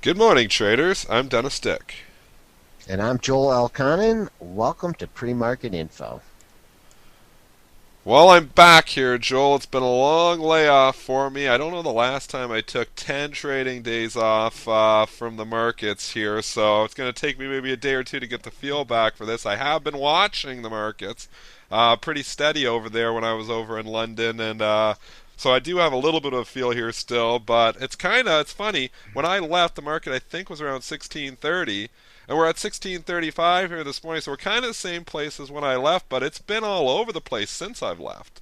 Good morning, traders. I'm Dennis Dick. And I'm Joel Elconin. Welcome to Premarket Info. Well, I'm back here, Joel. It's been a long layoff for me. I don't know the last time I took 10 trading days off from the markets here, so it's going to take me maybe a day or two to get the feel back for this. I have been watching the markets pretty steady over there when I was over in London, and so I do have a little bit of a feel here still, but it's funny. When I left, the market I think was around 1630. And we're at 1635 here this morning, so we're kind of the same place as when I left, but it's been all over the place since I've left.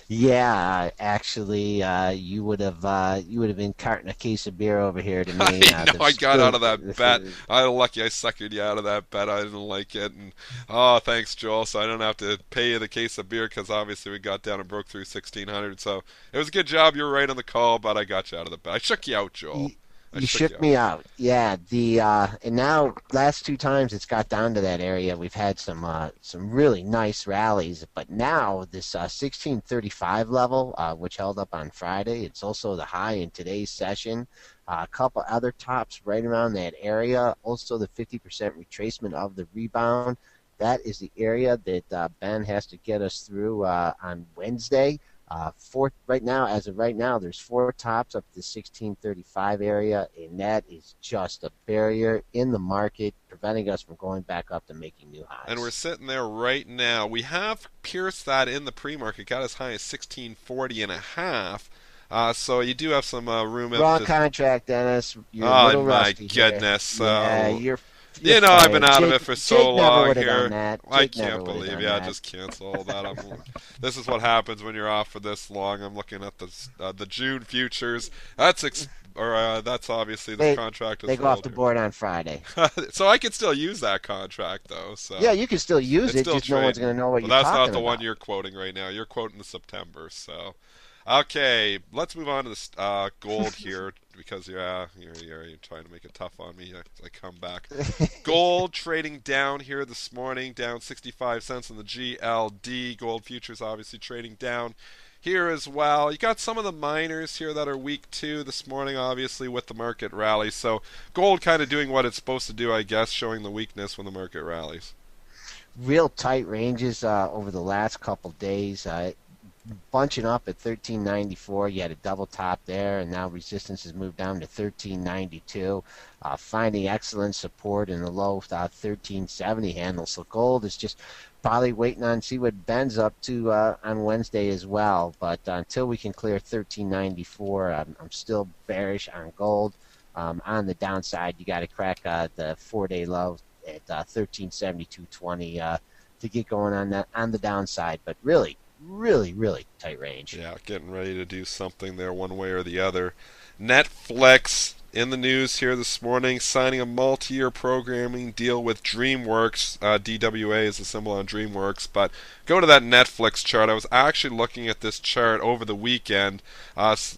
Yeah, actually, you would have been carting a case of beer over here to me. I know I got out of that bet. I'm lucky I suckered you out of that bet. I didn't like it, and oh, thanks, Joel. So I don't have to pay you the case of beer because obviously we got down and broke through 1600. So it was a good job. You were right on the call, but I got you out of the bet. I shook you out, Joel. you, I you shook you shook out. me out. Yeah, the and now last two times it's got down to that area. We've had some really nice rallies, but now this 1635 level, which held up on Friday, it's also the high in today's session. A couple other tops right around that area. Also, the 50% retracement of the rebound. That is the area that Ben has to get us through on Wednesday. Right now, as of right now, there's four tops up to the 1635 area, and that is just a barrier in the market, preventing us from going back up to making new And we're highs. sitting there right now. We have pierced that in the pre-market, got as high as 1640 and a half. So you do have some room up Wrong to. contract, Dennis. You're a Oh little my rusty here. goodness! Yeah, you're You know, I've been fired. out of Jake it for so Jake never long would have done here. that. I Jake never can't would have believe. done Yeah, that. just cancel all that. This is what happens when you're off for this long. I'm looking at the June futures. That's obviously this They contract is they for go off old the here. board on Friday. So I can still use that contract though. Yeah, So you can still use it's it, still just no one's going trading, to know what but you're that's not talking the one about. you're quoting right now. You're quoting the September. So, okay, let's move on to this gold here because you're trying to make it tough on me. I come back. Gold trading down here this morning, down 65 cents on the GLD. Gold futures obviously trading down here as well. You got some of the miners here that are weak too this morning, obviously, with the market rally. So gold kind of doing what it's supposed to do, I guess, showing the weakness when the market rallies. Real tight ranges over the last couple days. Bunching up at 1394. You had a double top there, and now resistance has moved down to 1392. Finding excellent support in the low 1370 handle. So gold is just probably waiting on see what Ben's up to on Wednesday as well. But until we can clear 1394, I'm still bearish on gold. On the downside, you got to crack the 4-day low at 1372.20 to get going on that on the downside. But really tight range. Yeah, getting ready to do something there one way or the other. Netflix in the news here this morning, signing a multi-year programming deal with DreamWorks. DWA is the symbol on DreamWorks. But go to that Netflix chart. I was actually looking at this chart over the weekend,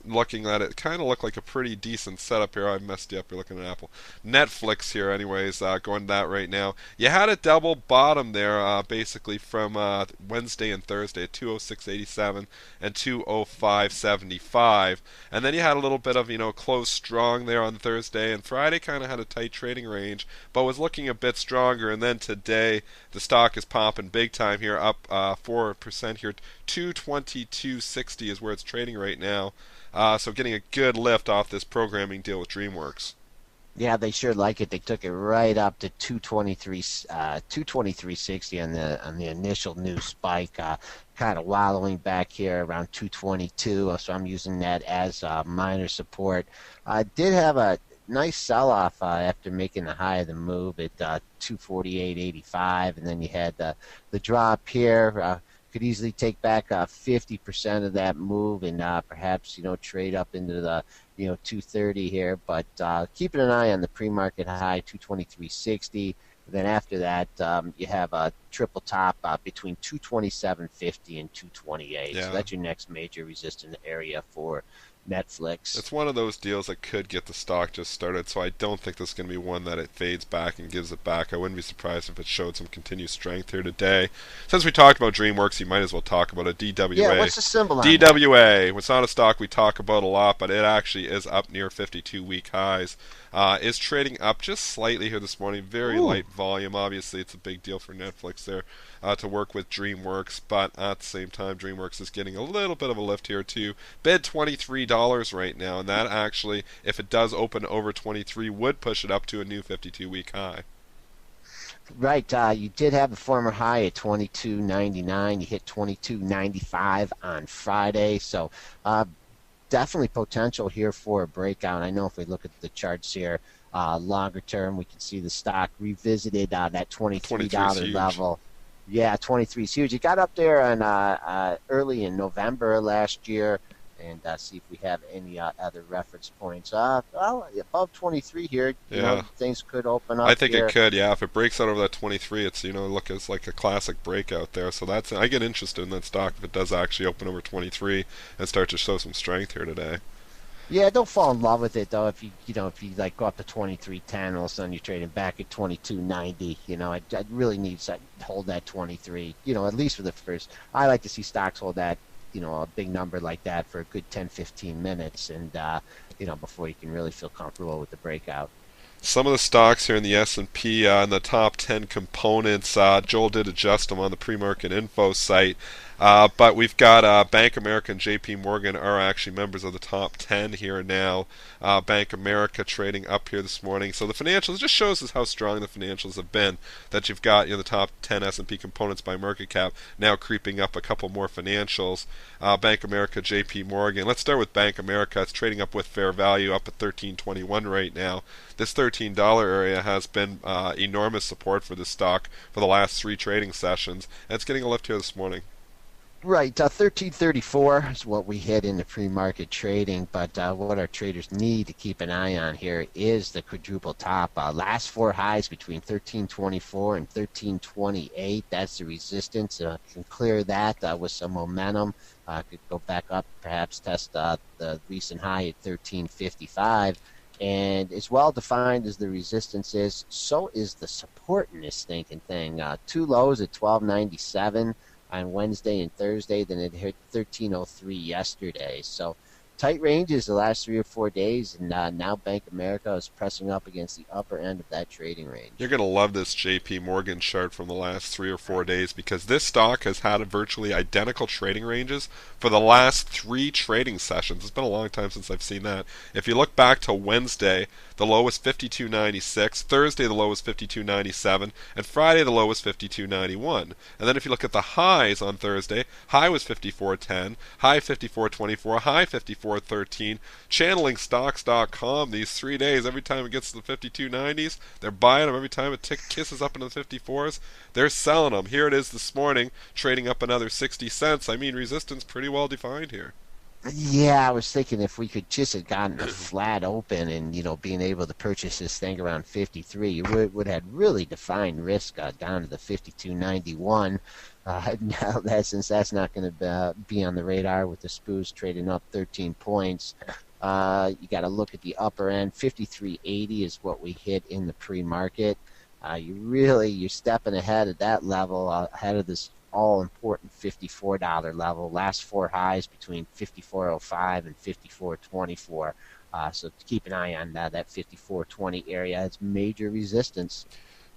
looking at it. Kind of looked like a pretty decent setup here. I messed you up. You're looking at Apple. Netflix here, anyways. Going to that right now. You had a double bottom there, basically from Wednesday and Thursday at 206.87 and 205.75, and then you had a little bit of close strong there on Thursday, and Friday kind of had a tight trading range, but was looking a bit stronger. And then today the stock is popping big time here, up 4% here. 222.60 is where it's trading right now. So getting a good lift off this programming deal with DreamWorks. Yeah, they sure like it. They took it right up to 223, 223.60 on the initial new spike. Kind of wallowing back here around 222. So I'm using that as minor support. Did have a nice sell-off after making the high of the move at 248.85, and then you had the drop here. Could easily take back 50% of that move and perhaps trade up into the 230 here, but keeping an eye on the pre-market high 223.60. Then after that, you have a triple top between 227.50 and 228. So Yeah, that's your next major resistance area for Netflix. It's one of those deals that could get the stock just started, so I don't think this is going to be one that it fades back and gives it back. I wouldn't be surprised if it showed some continued strength here today. Since we talked about DreamWorks, you might as well talk about it. Yeah, DWA. what's the symbol on that? DWA. It's not a stock we talk about a lot, but it actually is up near 52-week highs. Is trading up just slightly here this morning. Very Ooh, light volume. Obviously, it's a big deal for Netflix there to work with DreamWorks, but at the same time, DreamWorks is getting a little bit of a lift here too. Bid $23 right now, and that actually, if it does open over 23, would push it up to a new 52-week high. right. You did have a former high at 22.99. You hit 22.95 on Friday, so definitely potential here for a breakout. I know if we look at the charts here, longer term, we can see the stock revisited that $23 is $23 huge. level. Yeah, 23 is huge. It got up there on early in November last year, and see if we have any other reference points. Well, above 23 here, Yeah, things could open I up think it here. could. Yeah, if it breaks out over that 23, it's look as like a classic breakout there. So that's I get interested in that stock if it does actually open over 23 and start to show some strength here today. Yeah, don't fall in love with it though. If you like go up to 23.10, all of a sudden you're trading back at 22.90. I'd really need to hold that 23. At least for the first. I like to see stocks hold that, a big number like that for a good 10, 15 minutes, and before you can really feel comfortable with the breakout. Some of the stocks here in the S&P in the top 10 components, Joel did adjust them on the Premarket Info site, but we've got Bank America and JP Morgan are actually members of the top 10 here now. Bank America trading up here this morning. So the financials just shows us how strong the financials have been, that you've got the top 10 S&P components by market cap now creeping up a couple more financials. Bank America, JP Morgan. Let's start with Bank America. It's trading up with fair value up at 13.21 right now. This $13 area has been enormous support for this stock for the last three trading sessions, and it's getting a lift here this morning. Right, 1334 is what we hit in the pre-market trading, but what our traders need to keep an eye on here is the quadruple top. Last four highs between 1324 and 1328. That's the resistance. Can clear that with some momentum. Could go back up, perhaps test the recent high at 1355. And as well defined as the resistance is, so is the support in this stinking thing. Two lows at 1297 on Wednesday and Thursday, then it hit 1303 yesterday. So tight ranges the last 3 or 4 days, and now Bank America is pressing up against the upper end of that trading You're range. going to love this JP Morgan chart from the last 3 or 4 days because this stock has had virtually identical trading ranges for the last three trading sessions. It's been a long time since I've seen that. If you look back to Wednesday, the low was 52.96, Thursday the low was 52.97, and Friday the low was 52.91. And then if you look at the highs on Thursday, high was 54.10, high 54.24, high 54.13. Channeling stocks.com these 3 days, every time it gets to the 52.90s, they're buying them. Every time it kisses up into the 54s, they're selling them. Here it is this morning, trading up another 60 cents. I mean, resistance pretty well defined here. Yeah, I was thinking if we could just have gotten a flat open and being able to purchase this thing around 53, it would have really defined risk down to the 52.91. Now that since that's not going to be on the radar with the SPOOs trading up 13 points, you got to look at the upper end. 53.80 is what we hit in the pre-market. You're stepping ahead of that level, ahead of this all important $54 level. Last four highs between 54.05 and 54.24. So keep an eye on that 54.20 area. It's major resistance.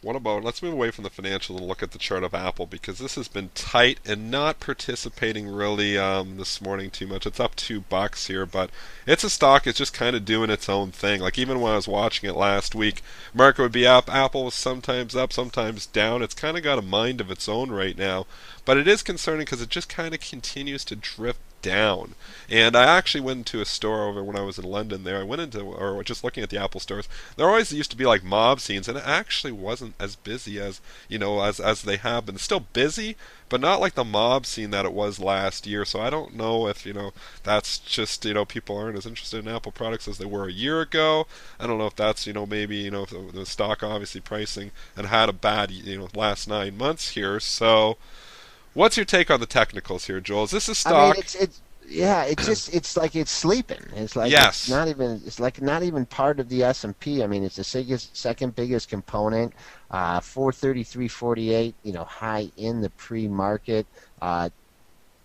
What about, let's move away from the financials and look at the chart of Apple because this has been tight and not participating really this morning too much. It's up $2 here, but it's a stock. It's just kind of doing its own thing. Like even when I was watching it last week, market would be up. Apple was sometimes up, sometimes down. It's kind of got a mind of its own right now, but it is concerning because it just kind of continues to drift down. And I actually went into a store over when I was in London there. I went into, or just looking at the Apple stores. There always used to be like mob scenes, and it actually wasn't as busy as, as they have been. It's still busy, but not like the mob scene that it was last year. So I don't know if, that's just, people aren't as interested in Apple products as they were a year ago. I don't know if that's, maybe, if the stock obviously pricing and had a bad, last 9 months here. So what's your take on the technicals here, Joel? Is this a I mean, stock? Yeah, it's like it's sleeping. It's like Yes, it's like not even part of the S&P. I mean, it's the second biggest component. 433.48, high in the pre-market. Uh,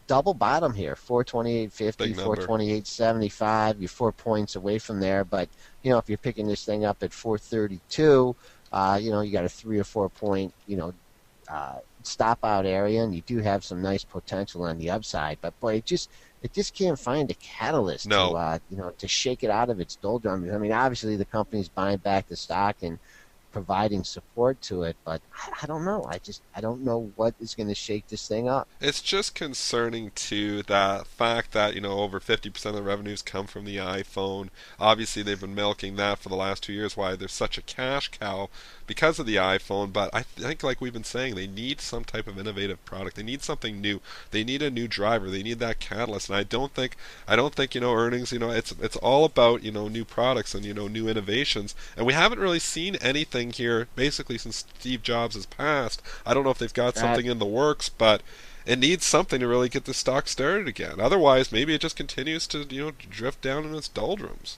Double bottom here, big 428.50, number. 428.75. You're 4 points away from there, but if you're picking this thing up at 432, you got a 3 or 4 point, stop out area, and you do have some nice potential on the upside. But boy, it just can't find a catalyst to No, to shake it out of its doldrums. I mean, obviously the company's buying back the stock and providing support to it, but I don't know. I don't know what is going to shake this thing up. it's just concerning too that fact that over 50% of the revenues come from the iPhone. Obviously, they've been milking that for the last 2 years. Why they're such a cash cow because of the iPhone. But I think, like we've been saying, they need some type of innovative product. They need something new. They need a new driver. They need that catalyst. And I don't think earnings. It's all about new products and new innovations. And we haven't really seen anything here basically since Steve Jobs has passed. I don't know if they've got That something in the works, but it needs something to really get the stock started again. Otherwise, maybe it just continues to drift down in its doldrums.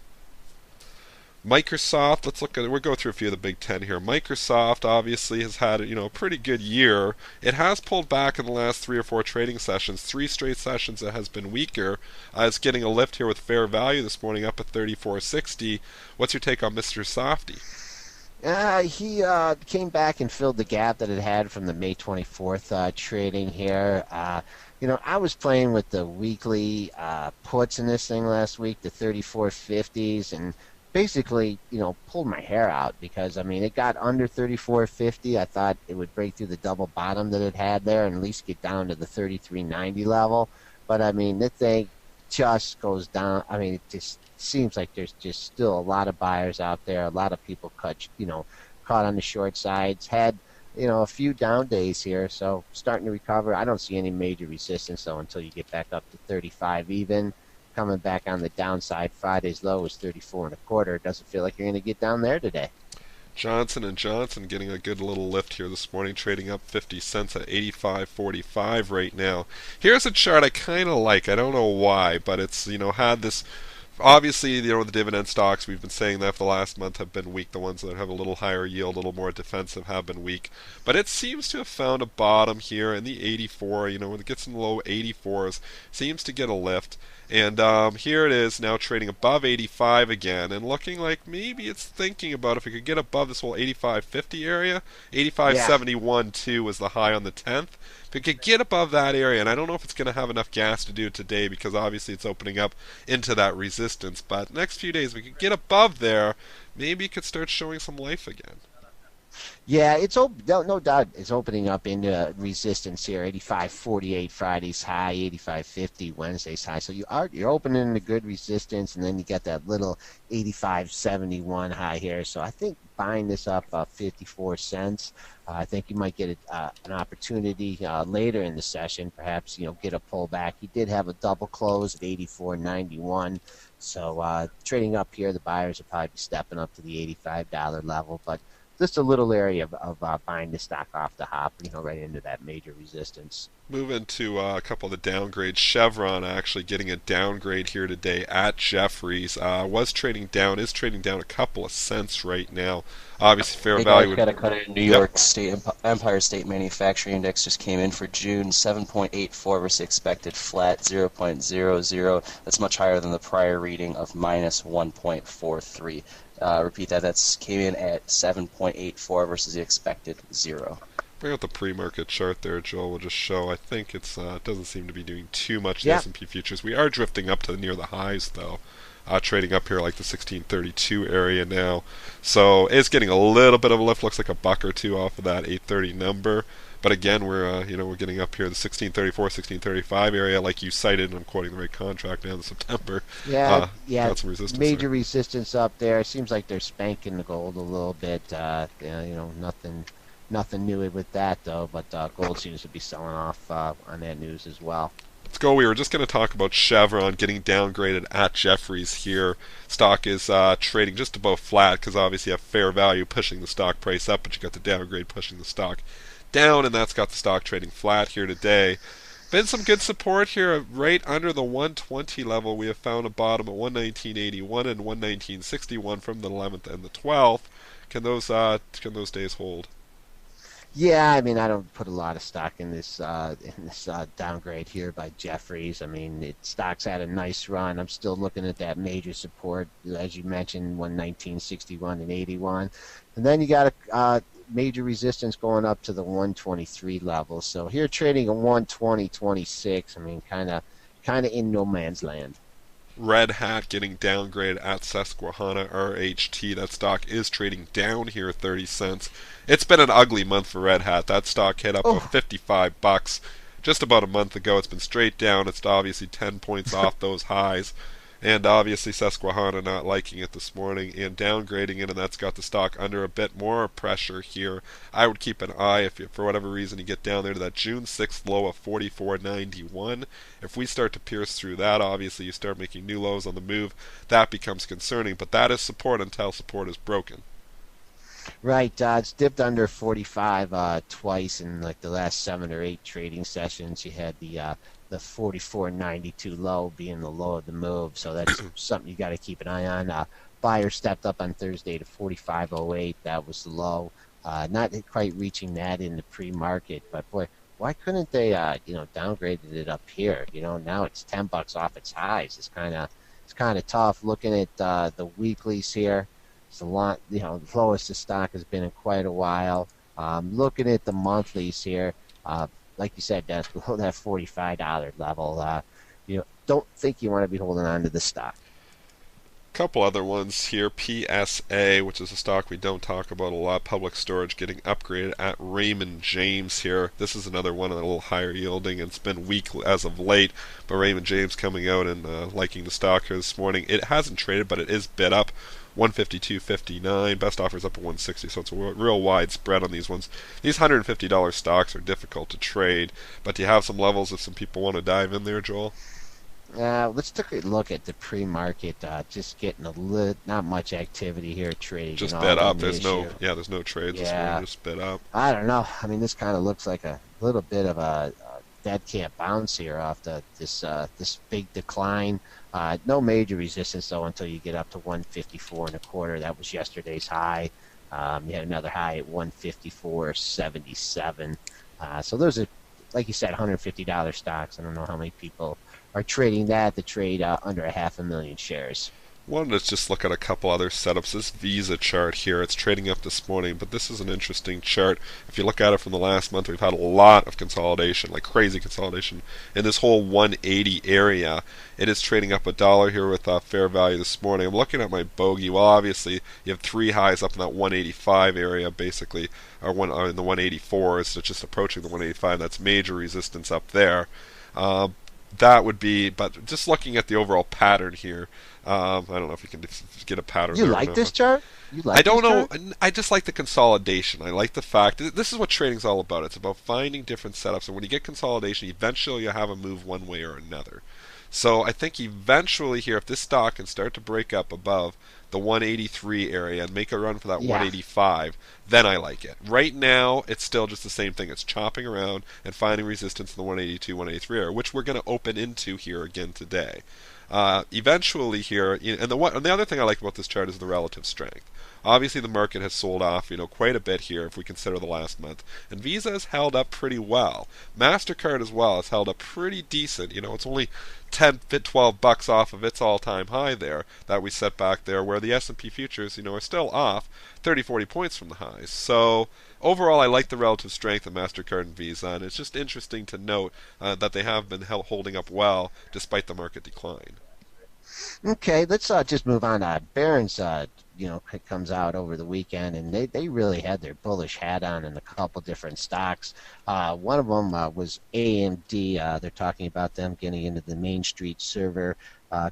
Microsoft, let's look at it. We'll go through a few of the Big Ten here. Microsoft obviously has had a pretty good year. It has pulled back in the last 3 or 4 trading sessions. 3 straight sessions it has been weaker. It's getting a lift here with fair value this morning up at 34.60. What's your take on Mr. Softy? he came back and filled the gap that it had from the May 24th trading here. I was playing with the weekly puts in this thing last week, the 34.50s, and basically, pulled my hair out because, I mean, it got under 34.50. I thought it would break through the double bottom that it had there and at least get down to the 33.90 level. But, I mean, the thing just goes down. I mean, it just seems like there's just still a lot of buyers out there. A lot of people caught on the short sides. Had a few down days here, so starting to recover. I don't see any major resistance though until you get back up to 35 even. Coming back on the downside, Friday's low was 34 and a quarter. It doesn't feel like you're going to get down there today. Johnson and Johnson getting a good little lift here this morning, trading up 50 cents at 85.45 right now. Here's a chart I kind of like. I don't know why, but it's had this. Obviously, the dividend stocks, we've been saying that for the last month, have been weak. The ones that have a little higher yield, a little more defensive, have been weak. But it seems to have found a bottom here in the 84. When it gets in the low 84s, seems to get a lift. And here it is now trading above 85 again, and looking like maybe it's thinking about if it could get above this whole 85.50 area. Yeah. 85.71 too was the high on the 10th. If it could get above that area, and I don't know if it's going to have enough gas to do it today because obviously it's opening up into that resistance. But next few days, if we could get above there, maybe it could start showing some life again. Yeah, no doubt it's opening up into resistance here. 85.48 Friday's high, 85.50 Wednesday's high. So you're opening into good resistance, and then you got that little 85.71 high here. So I think buying this up 54 cents. I think you might get an opportunity later in the session, perhaps get a pullback. He did have a double close at 84.91. So trading up here, the buyers will probably be stepping up to the $85 level, but just a little area of buying the stock off the hop, right into that major resistance. Move into a couple of the downgrades. Chevron actually getting a downgrade here today at Jefferies. Was trading down, is trading down a couple of cents right now. Obviously, fair Hey guys, value would. got a cut in New Yep. York State Empire State Manufacturing Index just came in for June, 7.84 versus expected flat 0.00. That's much higher than the prior reading of minus 1.43. Repeat that. That's came in at 7.84 versus the expected 0. Bring out the pre-market chart there, Joel. Will just show. I think it doesn't seem to be doing too much in the Yeah, S&P futures. We are drifting up to near the highs though. Trading up here like the 1632 area now. So it's getting a little bit of a lift. Looks like a buck or two off of that 830 number. But again, we're getting up here the 1634, 1635 area, like you cited, and I'm quoting the right contract now in September. yeah, yeah. Got some resistance there. Major resistance up there. It seems like they're spanking the gold a little bit. Nothing new with that though. But gold seems to be selling off on that news as well. Let's go. We were just going to talk about Chevron getting downgraded at Jefferies here. Stock is trading just above flat because obviously you have fair value pushing the stock price up, but you got the downgrade pushing the stock down, and that's got the stock trading flat here today. Been some good support here right under the 120 level. We have found a bottom at 119.81 and 119.61 from the 11th and the 12th. Can those days hold? Yeah, I mean, I don't put a lot of stock in this downgrade here by Jeffries. I mean, stock's had a nice run. I'm still looking at that major support, as you mentioned, 119.61 and 81, and then you got a major resistance going up to the 123 level. So here trading at 120.26. I mean, kind of in no man's land. Red Hat getting downgraded at Susquehanna RHT. That stock is trading down here 30 cents. It's been an ugly month for Red Hat. That stock hit up of Oh, $55 just about a month ago. It's been straight down. It's obviously 10 points off those highs. And obviously Susquehanna not liking it this morning and downgrading it, and that's got the stock under a bit more pressure here. I would keep an eye if you, for whatever reason, you get down there to that June 6th low of 44.91. If we start to pierce through that, obviously you start making new lows on the move. That becomes concerning, but that is support until support is broken. right. It's dipped under 45 twice in like the last 7 or 8 trading sessions. You had the 44.92 low being the low of the move, so that's something you got to keep an eye on. Buyer stepped up on Thursday to 45.08. That was the low. Not quite reaching that in the pre-market, but boy, why couldn't they downgraded it up here? Now it's $10 off its highs. It's kind of tough. Looking at the weeklies here, it's a lot. The lowest the stock has been in quite a while. Looking at the monthlies here, like you said, Dennis, below that $45 level, don't think you want to be holding on to the stock. Couple other ones here. PSA, which is a stock we don't talk about a lot. Public storage getting upgraded at Raymond James here. This is another one a little higher yielding, and it's been weak as of late. But Raymond James coming out and liking the stock here this morning. It hasn't traded, but it is bid up. 152.59. Best offers up at 160, so it's a real wide spread on these ones. These $150 stocks are difficult to trade, but do you have some levels if some people want to dive in there, Joel? Let's take a look at the pre-market. Just getting not much activity here trading. Just All bid up. in the There's no issue. there's no trades this Yeah, morning. Just bid up. I don't know. I mean, this kind of looks like a little bit of a dead cat bounce here off this big decline. No major resistance though until you get up to 154 and a quarter. That was yesterday's high. You had another high at 154.77. So those are, like you said, $150 stocks. I don't know how many people are trading that. The trade under 500,000 shares. Wanted to just look at a couple other setups. This Visa chart here, it's trading up this morning, but this is an interesting chart. If you look at it from the last month, we've had a lot of consolidation, like crazy consolidation, in this whole 180 area. It is trading up $1 here with fair value this morning. I'm looking at my bogey. Well, obviously, you have three highs up in that 185 area, basically, or in the 184s. So it's just approaching the 185. That's major resistance up there. That would be, but just looking at the overall pattern here, I don't know if you can get a pattern You there or like not, this but chart? You I like this don't know. chart? I just like the consolidation. I like the fact this is what trading's all about. It's about finding different setups, and when you get consolidation, eventually you have a move one way or another. So I think eventually here, if this stock can start to break up above the 183 area and make a run for that Yeah. 185, then I like it. Right now, it's still just the same thing. It's chopping around and finding resistance in the 182, 183 area, which we're going to open into here again today. Eventually here, and the other thing I like about this chart is the relative strength. Obviously, the market has sold off, quite a bit here if we consider the last month, and Visa has held up pretty well. Mastercard as well has held up pretty decent. It's only 10, 12 bucks off of its all-time high there that we set back there, where the S&P futures, are still off 30, 40 points from the highs. So overall, I like the relative strength of Mastercard and Visa, and it's just interesting to note that they have been holding up well despite the market decline. Okay, let's just move on. Barron's, comes out over the weekend, and they really had their bullish hat on in a couple different stocks. One of them was AMD. They're talking about them getting into the Main Street server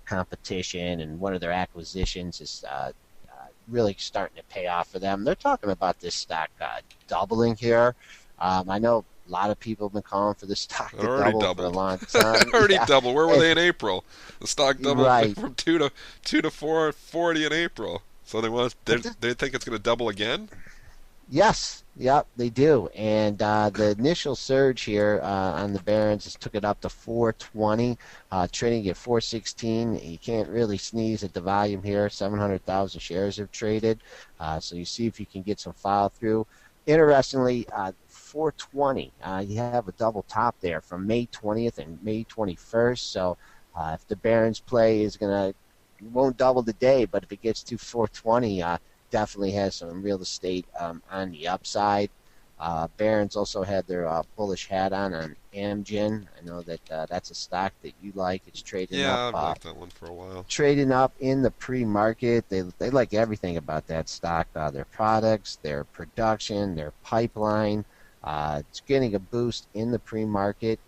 competition, and one of their acquisitions is really starting to pay off for them. They're talking about this stock doubling here. I know a lot of people have been calling for this stock It to already double for a doubled. long time. Already Yeah. doubled. Where were they in April? The stock doubled Right. from 2 to 440 in April. So they But think it's going to double again? Yes, yep, they do. And the initial surge here on the Barons just took it up to 420, trading at 416. You can't really sneeze at the volume here. 700,000 shares have traded. So you see if you can get some follow through. Interestingly, 420, you have a double top there from May 20th and May 21st. So if the Barons play is going to, won't double the day, but if it gets to 420, definitely has some real estate on the upside. Barron's also had their bullish hat on Amgen. I know that that's a stock that you like. It's trading up. Yeah, I've liked that one for a while. Trading up in the pre-market. They like everything about that stock. Their products, their production, their pipeline. It's getting a boost in the pre-market.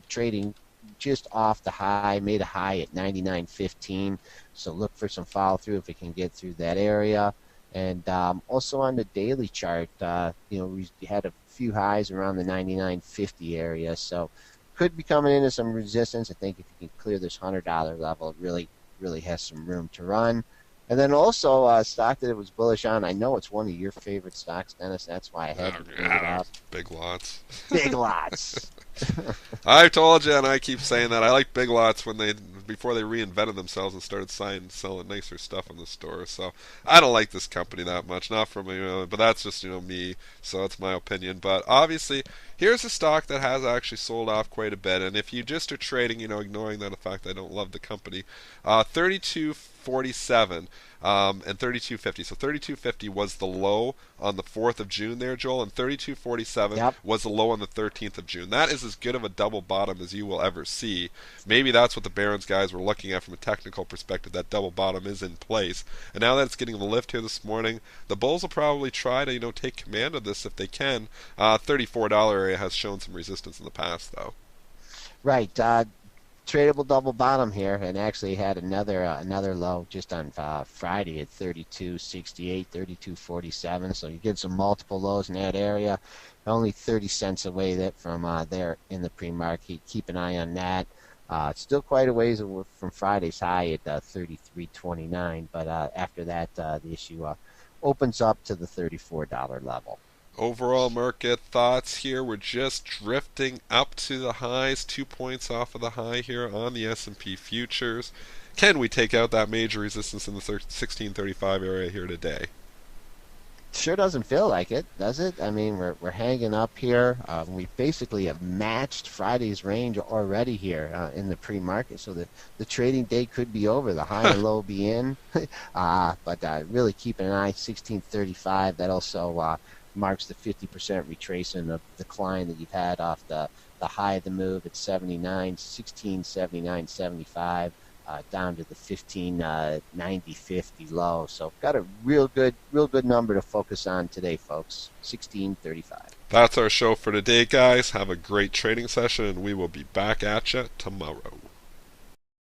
Trading just off the high, made a high at 99.15. So look for some follow through if it can get through that area. And also on the daily chart, we had a few highs around the 99.50 area. So could be coming into some resistance. I think if you can clear this $100 level, it really has some room to run. And then also a stock that it was bullish on. I know it's one of your favorite stocks, Dennis. That's why I had to bring it up. Big Lots. Big Lots. I've told you, and I keep saying that I like Big Lots before they reinvented themselves and started selling nicer stuff in the store. So I don't like this company that much, not from but that's just me. So it's my opinion. But obviously, here's a stock that has actually sold off quite a bit. And if you just are trading, ignoring that the fact I don't love the company, 32.47. And 32.50. So 32.50 was the low on the 4th of June there, Joel, and 32.47 was the low on the 13th of June. That is as good of a double bottom as you will ever see. Maybe that's what the Barron's guys were looking at from a technical perspective. That double bottom is in place. And now that it's getting the lift here this morning, the Bulls will probably try to take command of this if they can. $34 area has shown some resistance in the past, though. Right. Tradable double bottom here, and actually had another low just on Friday at 32.68, 32.47. So you get some multiple lows in that area. Only 30 cents away from there in the pre-market. Keep an eye on that. Still quite a ways from Friday's high at 33.29, but after that the issue opens up to the $34 level. Overall market thoughts here, we're just drifting up to the highs, 2 points off of the high here on the S&P futures. Can we take out that major resistance in the 1635 area here today? Sure doesn't feel like it, does it? I mean, we're hanging up here. We basically have matched Friday's range already here in the pre-market, so the trading day could be over. The high and low be in, but really keep an eye. 1635. That also marks the 50% retracement of decline that you've had off the high of the move at 79, 1679.75. Down to the 1590.50 low. So got a real good number to focus on today, folks. 1635. That's our show for today, guys. Have a great trading session, and we will be back at you tomorrow.